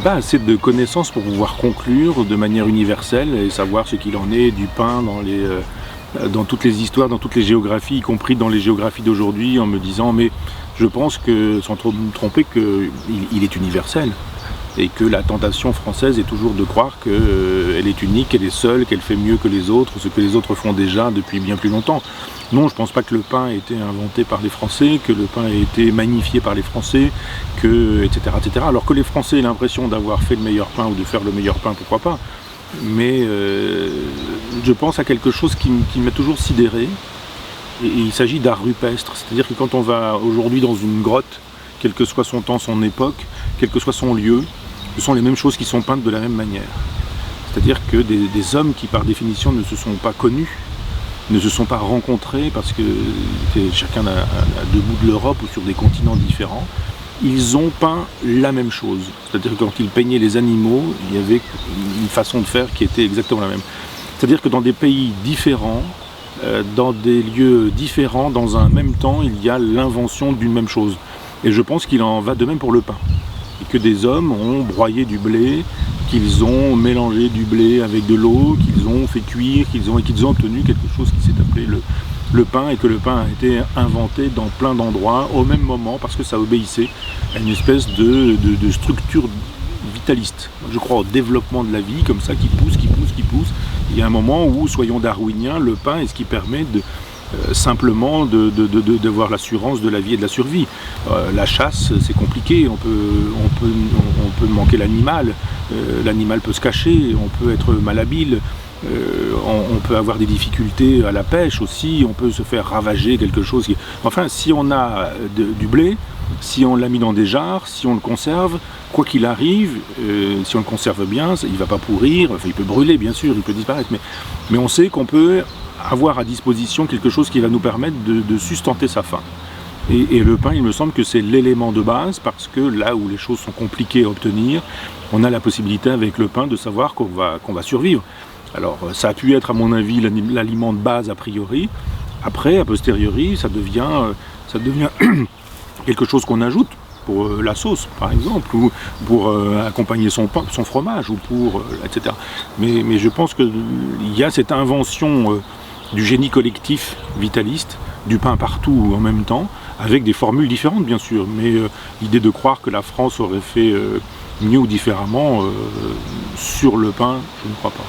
pas assez de connaissances pour pouvoir conclure de manière universelle et savoir ce qu'il en est du pain dans toutes les histoires, dans toutes les géographies, y compris dans les géographies d'aujourd'hui, en me disant mais je pense que, sans trop me tromper, qu'il est universel. Et que la tentation française est toujours de croire qu'elle est unique, qu'elle est seule, qu'elle fait mieux que les autres, ce que les autres font déjà depuis bien plus longtemps. Non, je ne pense pas que le pain ait été inventé par les Français, que le pain ait été magnifié par les Français, etc., etc. Alors que les Français aient l'impression d'avoir fait le meilleur pain ou de faire le meilleur pain, pourquoi pas. Mais je pense à quelque chose qui m'a toujours sidéré, et il s'agit d'art rupestre. C'est-à-dire que quand on va aujourd'hui dans une grotte, quel que soit son temps, son époque, quel que soit son lieu, ce sont les mêmes choses qui sont peintes de la même manière. C'est-à-dire que des hommes qui par définition ne se sont pas connus, ne se sont pas rencontrés parce que chacun à deux bouts de l'Europe ou sur des continents différents, ils ont peint la même chose. C'est-à-dire que quand ils peignaient les animaux, il y avait une façon de faire qui était exactement la même. C'est-à-dire que dans des pays différents, dans des lieux différents, dans un même temps, il y a l'invention d'une même chose. Et je pense qu'il en va de même pour le pain. Et que des hommes ont broyé du blé, qu'ils ont mélangé du blé avec de l'eau, qu'ils ont fait cuire, qu'ils ont obtenu quelque chose qui s'est appelé le pain, et que le pain a été inventé dans plein d'endroits au même moment parce que ça obéissait à une espèce de structure vitaliste. Je crois au développement de la vie comme ça qui pousse. Il y a un moment où, soyons darwiniens, le pain est ce qui permet simplement d'avoir l'assurance de la vie et de la survie. La chasse, c'est compliqué, on peut manquer l'animal, l'animal peut se cacher, on peut être malhabile, on peut avoir des difficultés à la pêche aussi, on peut se faire ravager quelque chose. Enfin, si on a du blé, si on l'a mis dans des jarres, si on le conserve, quoi qu'il arrive, si on le conserve bien, il ne va pas pourrir, enfin, il peut brûler bien sûr, il peut disparaître, mais on sait qu'on peut avoir à disposition quelque chose qui va nous permettre de sustenter sa faim. Et le pain, il me semble que c'est l'élément de base, parce que là où les choses sont compliquées à obtenir, on a la possibilité avec le pain de savoir qu'on va survivre. Alors ça a pu être à mon avis l'aliment de base a priori, après a posteriori ça devient quelque chose qu'on ajoute pour la sauce par exemple, ou pour accompagner son pain, son fromage, ou pour etc. Mais je pense qu'il y a cette invention du génie collectif vitaliste, du pain partout en même temps, avec des formules différentes bien sûr, mais l'idée de croire que la France aurait fait mieux ou différemment sur le pain, je ne crois pas.